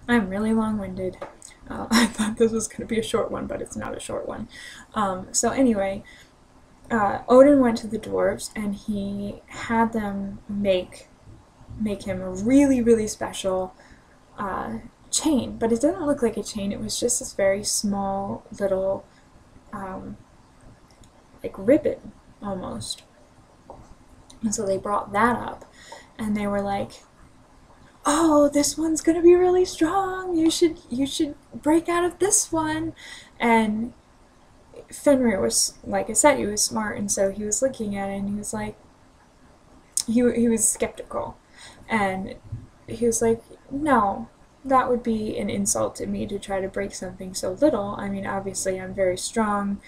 I'm really long-winded. I thought this was going to be a short one, but it's not a short one. So anyway, Odin went to the dwarves and he had them make him a really, really special chain. But it didn't look like a chain. It was just this very small little um, like ribbon almost. And so they brought that up and they were like, oh, this one's gonna be really strong. You should break out of this one. And Fenrir was, like I said, he was smart, and so he was looking at it, and he was like, he was skeptical, and he was like, no, that would be an insult to me to try to break something so little. I mean, obviously, I'm very strong.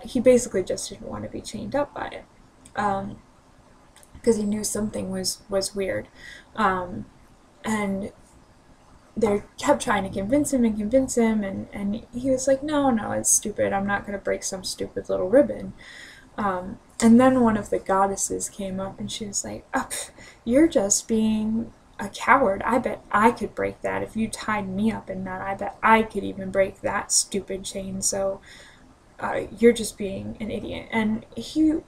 He basically just didn't want to be chained up by it. Because he knew something was weird. And they kept trying to convince him and convince him, and he was like, no, no, it's stupid. I'm not going to break some stupid little ribbon. And then one of the goddesses came up and she was like, oh, you're just being a coward. I bet I could break that. If you tied me up in that, I bet I could even break that stupid chain. So you're just being an idiot. And he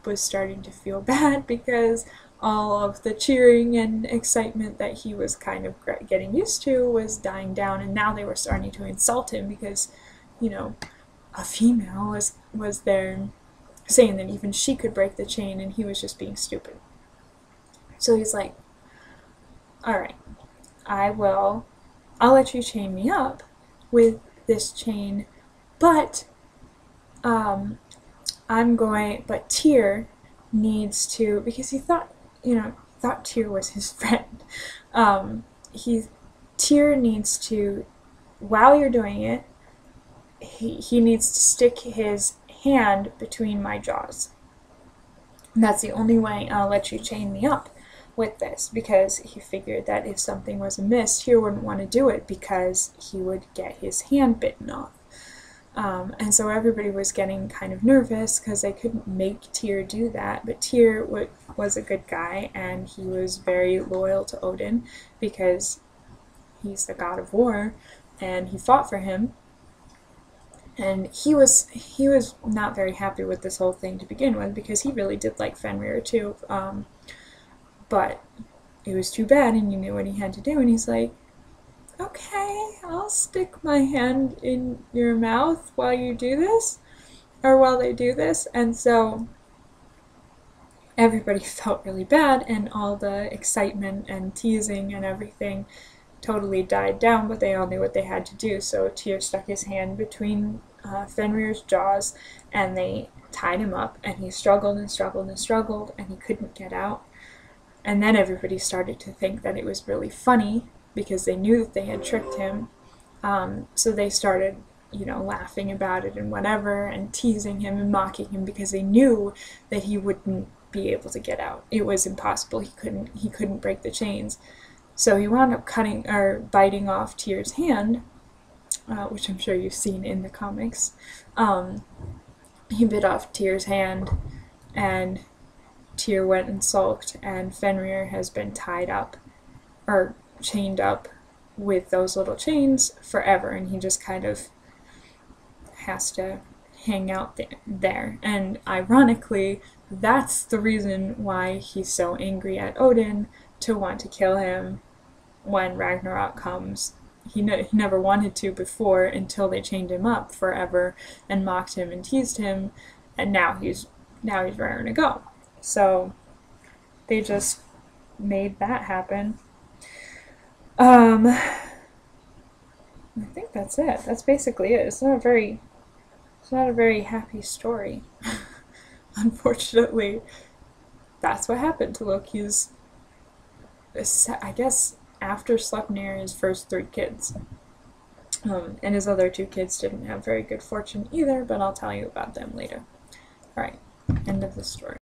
was starting to feel bad because all of the cheering and excitement that he was kind of getting used to was dying down, and now they were starting to insult him because, you know, a female was there saying that even she could break the chain, and he was just being stupid. So he's like, alright, I'll let you chain me up with this chain, but but Tyr needs to, because he thought Tyr was his friend. Tyr needs to, while you're doing it, he needs to stick his hand between my jaws. And that's the only way I'll let you chain me up with this, because he figured that if something was amiss, Tyr wouldn't want to do it because he would get his hand bitten off. And so everybody was getting kind of nervous because they couldn't make Tyr do that. But Tyr was a good guy, and he was very loyal to Odin because he's the god of war, and he fought for him. And he was not very happy with this whole thing to begin with because he really did like Fenrir too. But it was too bad, and he knew what he had to do, and he's like, okay, I'll stick my hand in your mouth while you do this, or while they do this. And so everybody felt really bad, and all the excitement and teasing and everything totally died down, but they all knew what they had to do. So Tyr stuck his hand between Fenrir's jaws, and they tied him up, and he struggled and struggled and struggled, and he couldn't get out. And then everybody started to think that it was really funny because they knew that they had tricked him. So they started, laughing about it and whatever, and teasing him and mocking him because they knew that he wouldn't be able to get out. It was impossible. He couldn't break the chains. So he wound up biting off Tyr's hand, which I'm sure you've seen in the comics. He bit off Tyr's hand, and Tyr went and sulked, and Fenrir has been tied up, or chained up with those little chains forever, and he just kind of has to hang out there. And ironically, that's the reason why he's so angry at Odin to want to kill him when Ragnarok comes. He never wanted to before until they chained him up forever and mocked him and teased him, and now he's raring to go. So they just made that happen. I think that's it. That's basically it. It's not a very happy story. Unfortunately, that's what happened to Loki's, I guess, after Sleipnir, his first 3 kids. And his other 2 kids didn't have very good fortune either, but I'll tell you about them later. Alright, end of the story.